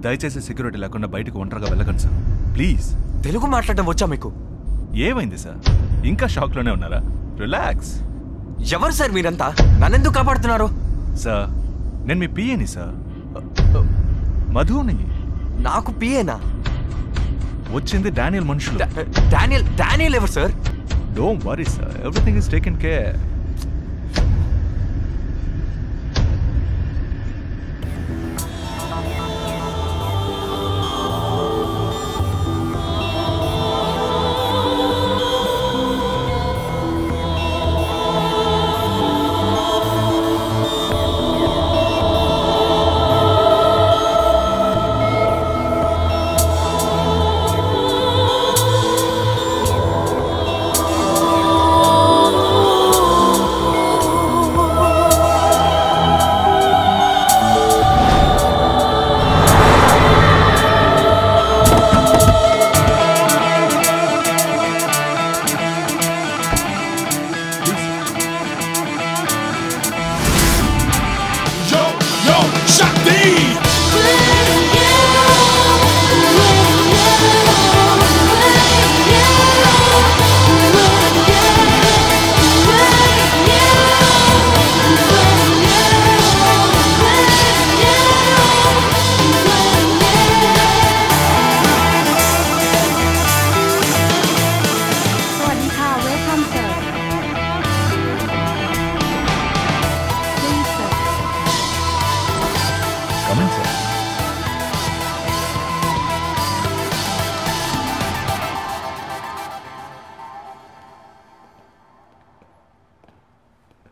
దయచేసి సెక్యూరిటీ లేకుండా బయటకు ఒంటరిగా వెళ్ళకండి సార్ ప్లీజ్. తెలుగు మాట్లాడడం వచ్చా మీకు? ఏమైంది సార్? ఇంకా షాక్లోనే ఉన్నారా? రిలాక్స్. ఎవరు సార్ మీరంతా? నన్నెందుకు కాపాడుతున్నారు? సార్ నేను మీ పిఏని సార్, మధుని. నాకు పిఏనా? వచ్చింది డానియల్ మనుషులు. డానియల్ ఎవరు sir? Don't worry sir, everything is taken care.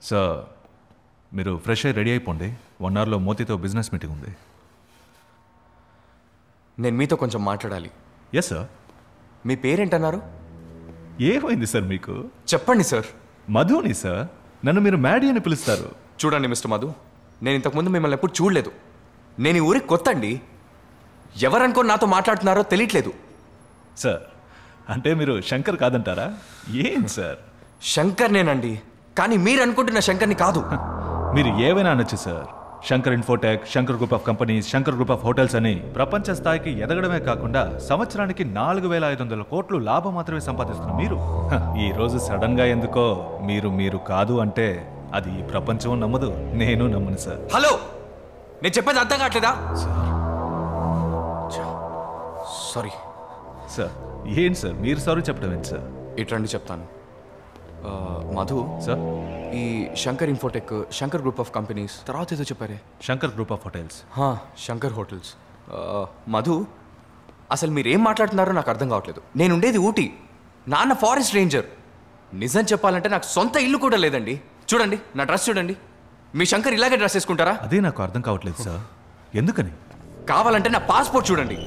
Sir మీరు ఫ్రెష్ అయ్యి రెడీ అయిపోండి. 1 అవర్లో మోతీతో బిజినెస్ మీటింగ్ ఉంది. నేను మీతో కొంచెం మాట్లాడాలి. Yes sir. మీ పేరేంటన్నారు? ఏమైంది సార్ మీకు? చెప్పండి సార్. మధుని సార్. నన్ను మీరు మ్యాడీ అని పిలుస్తారు. చూడండి మిస్టర్ మధు, నేను ఇంతకుముందు మిమ్మల్ని ఎప్పుడు చూడలేదు. నేను ఈ ఊరికి కొత్త అండి. ఎవరనుకొని నాతో మాట్లాడుతున్నారో తెలియట్లేదు. సార్ అంటే మీరు శంకర్ కాదంటారా? ఏం సార్? శంకర్ నేనండి, కానీ మీరు అనుకుంటున్న శంకర్ని కాదు. మీరు ఏవైనా అనొచ్చు sir. Shankar Infotech, Shankar group of companies, Shankar group of hotels అని ప్రపంచ స్థాయికి ఎదగడమే కాకుండా సంవత్సరానికి 4,500 కోట్లు లాభం మాత్రమే సంపాదిస్తున్న మీరు ఈ రోజు సడన్ గా ఎందుకో మీరు కాదు అంటే అది ఈ ప్రపంచం నమ్మదు, నేను నమ్మను సార్. హలో, నేను చెప్పేది అర్థం కావట్లేదా? Sorry sir. ఏంటి సార్ మీరు సారీ చెప్పడం ఏంటి సార్? ఇట్రండి చెప్తాను. మధు సార్, ఈ Shankar Infotech, Shankar group of companies, తర్వాత ఏదో చెప్పారే, Shankar group of hotels. Shankar hotels. Madhu, అసలు మీరేం మాట్లాడుతున్నారో నాకు అర్థం కావట్లేదు. నేను ఉండేది ఊటీ, నాన్న ఫారెస్ట్ రేంజర్. నిజం చెప్పాలంటే నాకు సొంత ఇల్లు కూడా లేదండి. చూడండి నా డ్రెస్ చూడండి. మీ శంకర్ ఇలాగే డ్రెస్ వేసుకుంటారా? అదే నాకు అర్థం కావట్లేదు సార్. ఎందుకని? కావాలంటే నా పాస్పోర్ట్ చూడండి.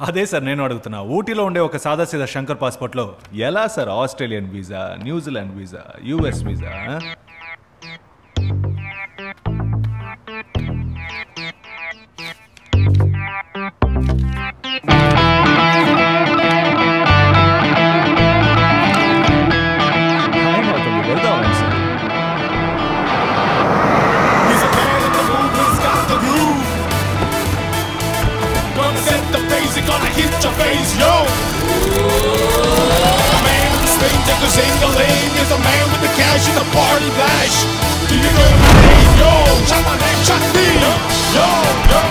అదే సార్ నేను అడుగుతున్నా. ఊటీలో ఉండే ఒక సాదాసీదా శంకర్ పాస్పోర్ట్లో ఎలా sir Australian visa, New Zealand visa, US visa? Gonna hit your face, yo. Man, Spain, take a Ting-a-ling is a man with the cash and the party bash. Do you know my name? Yo, shout my name, Chuck D. Yo, yo.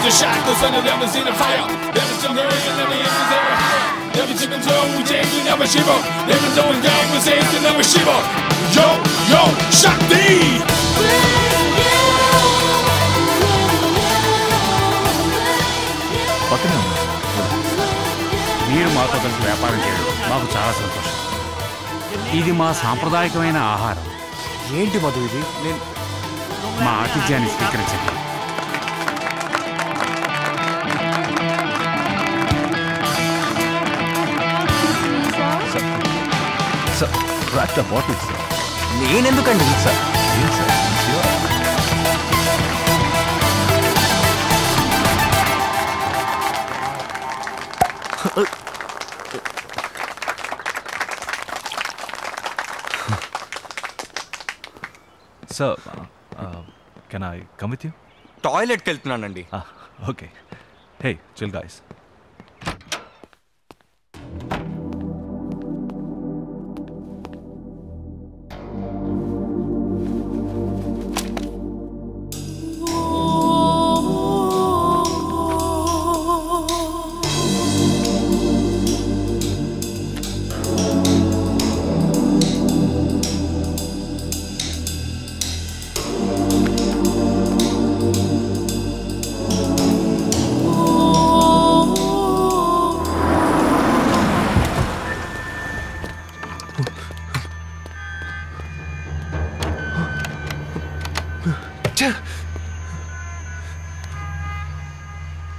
The shackles and never seen a fire. Never seen her and never is ever higher. Never chicken toe, we take you never shiver. Never doing game, we say you never shiver. Yo, yo, Shock D. పక్కనే ఉన్నా మీరు మాతో కలిసి వ్యాపారం చేయడం మాకు చాలా సంతోషం. ఇది మా సాంప్రదాయకమైన ఆహారం. ఏంటి మధు ఇది? నేను మా ఆతిథ్యాన్ని స్వీకరించండి. Sir crack the bottle sir. నేనెందుకండి సార్? ఏం sir sir can I come with you? టాయిలెట్కి వెళ్తున్నానండి. Okay. Hey chill guys.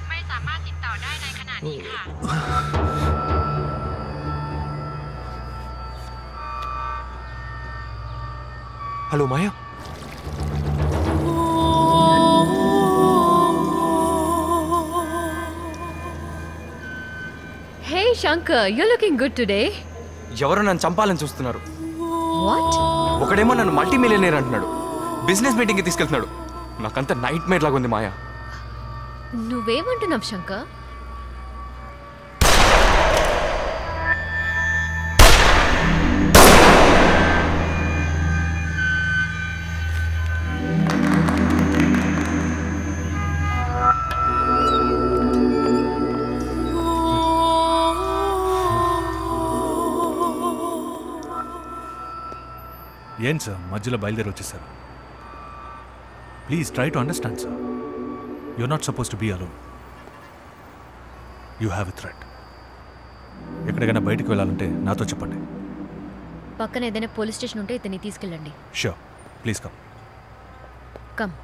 ไม่สามารถติดต่อได้ในขณะนี้ค่ะ hello Maya. Hey Shankar, you're looking good today. ఎవరో నన్ను చంపాలని చూస్తున్నారు. What? ఒకడేమో నన్ను మల్టీ మిలియనేర్ అంటున్నాడు. బిజినెస్ మీటింగ్కి తీసుకెళ్తున్నాడు. నాకంతా నైట్ మేర్ లాగా ఉంది మాయా. నువ్వేమంటున్నావు శంకర్? ఏం సార్ మధ్యలో బయలుదేరి వచ్చేసారు? Please try to understand sir. You're not supposed to be alone. You have a threat. ఎక్కడికైనా బయటికి వెళ్ళాలంటే నాతో చెప్పండి. పక్కన ఏదైనా పోలీస్ స్టేషన్ ఉంటే ఇతన్ని తీసుకెళ్ళండి. Sure. Please come. కమ్.